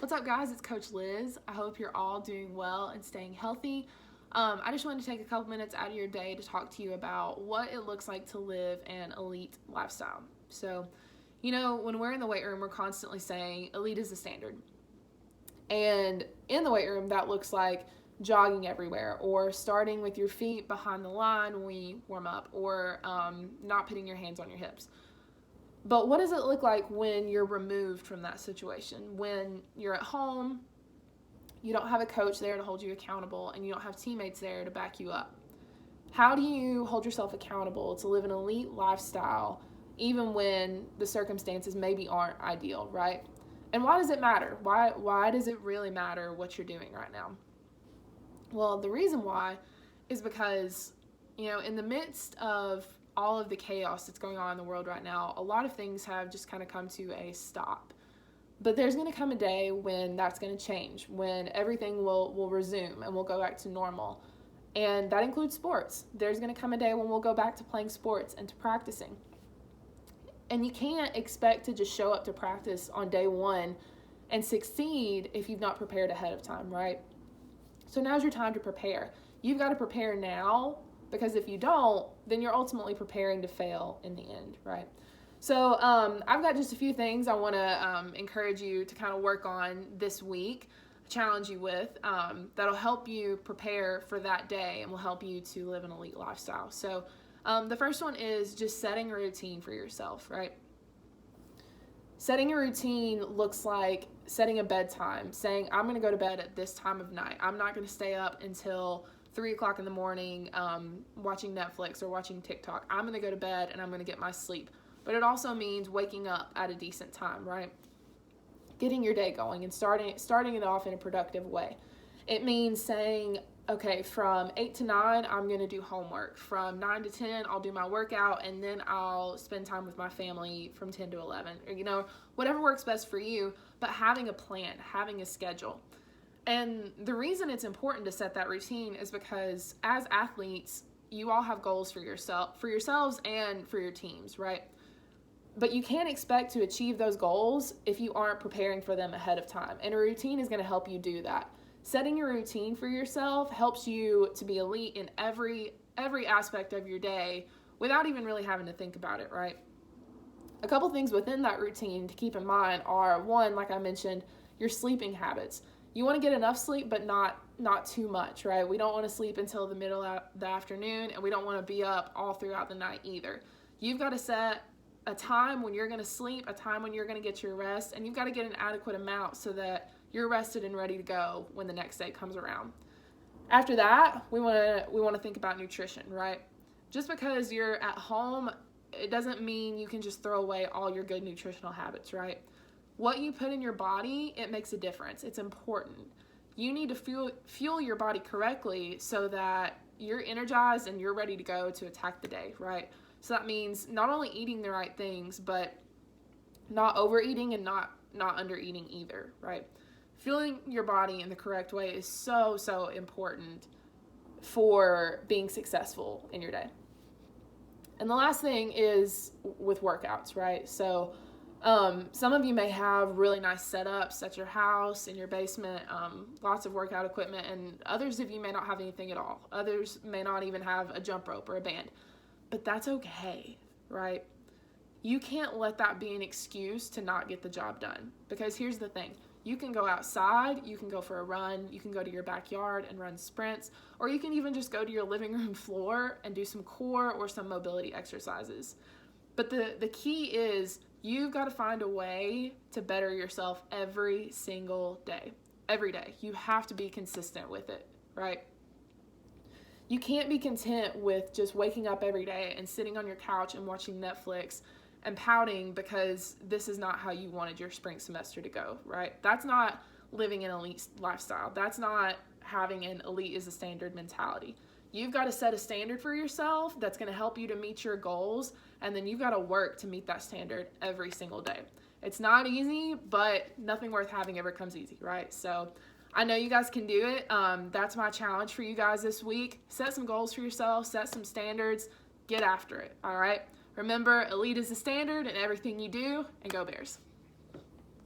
What's up, guys? It's Coach Liz. I hope you're all doing well and staying healthy. I just wanted to take a couple minutes out of your day to talk to you about what it looks like to live an elite lifestyle. So, when we're in the weight room, we're constantly saying elite is the standard. And in the weight room, that looks like jogging everywhere, or starting with your feet behind the line when we warm up, or not putting your hands on your hips. But what does it look like when you're removed from that situation? When you're at home, you don't have a coach there to hold you accountable, and you don't have teammates there to back you up. How do you hold yourself accountable to live an elite lifestyle even when the circumstances maybe aren't ideal, right? And why does it matter? Why does it really matter what you're doing right now? Well, the reason why is because, in the midst of all of the chaos that's going on in the world right now, a lot of things have just kind of come to a stop. But there's going to come a day when that's going to change, when everything will resume and we'll go back to normal. And that includes sports. There's going to come a day when we'll go back to playing sports and to practicing. And you can't expect to just show up to practice on day one and succeed if you've not prepared ahead of time, right? So now's your time to prepare. You've got to prepare now, because if you don't, then you're ultimately preparing to fail in the end, right? So I've got just a few things I want to encourage you to kind of work on this week, challenge you with, that'll help you prepare for that day and will help you to live an elite lifestyle. So the first one is just setting a routine for yourself, right? Setting a routine looks like setting a bedtime, saying, I'm going to go to bed at this time of night. I'm not going to stay up until 3 o'clock in the morning watching Netflix or watching TikTok. I'm going to go to bed and I'm going to get my sleep. But it also means waking up at a decent time, right? Getting your day going and starting it off in a productive way. It means saying, okay, from 8 to 9, I'm going to do homework. From 9 to 10, I'll do my workout, and then I'll spend time with my family from 10 to 11. Or, whatever works best for you, but having a plan, having a schedule. And the reason it's important to set that routine is because as athletes, you all have goals for yourselves and for your teams, right? But you can't expect to achieve those goals if you aren't preparing for them ahead of time. And a routine is going to help you do that. Setting a routine for yourself helps you to be elite in every aspect of your day without even really having to think about it, right? A couple things within that routine to keep in mind are, one, like I mentioned, your sleeping habits. You want to get enough sleep, but not too much, right? We don't want to sleep until the middle of the afternoon, and we don't want to be up all throughout the night either. You've got to set a time when you're going to sleep, a time when you're going to get your rest, and you've got to get an adequate amount so that you're rested and ready to go when the next day comes around. After that, we want to think about nutrition, right? Just because you're at home, it doesn't mean you can just throw away all your good nutritional habits, right? What you put in your body, it makes a difference. It's important. You need to fuel your body correctly so that you're energized and you're ready to go to attack the day, right? So that means not only eating the right things, but not overeating and not undereating either, right? Fueling your body in the correct way is so important for being successful in your day. And the last thing is with workouts, right? So some of you may have really nice setups at your house, in your basement, lots of workout equipment, and others of you may not have anything at all. Others may not even have a jump rope or a band. But that's okay, right? You can't let that be an excuse to not get the job done. Because here's the thing. You can go outside, you can go for a run, you can go to your backyard and run sprints, or you can even just go to your living room floor and do some core or some mobility exercises. But the key is you've got to find a way to better yourself every single day. Every day. You have to be consistent with it, right? You can't be content with just waking up every day and sitting on your couch and watching Netflix and pouting because this is not how you wanted your spring semester to go, right? That's not living an elite lifestyle. That's not having an elite is a standard mentality. You've got to set a standard for yourself that's going to help you to meet your goals, and then you've got to work to meet that standard every single day. It's not easy, but nothing worth having ever comes easy, right? So I know you guys can do it. That's my challenge for you guys this week. Set some goals for yourself, set some standards, get after it, all right? Remember, elite is the standard in everything you do, and go Bears.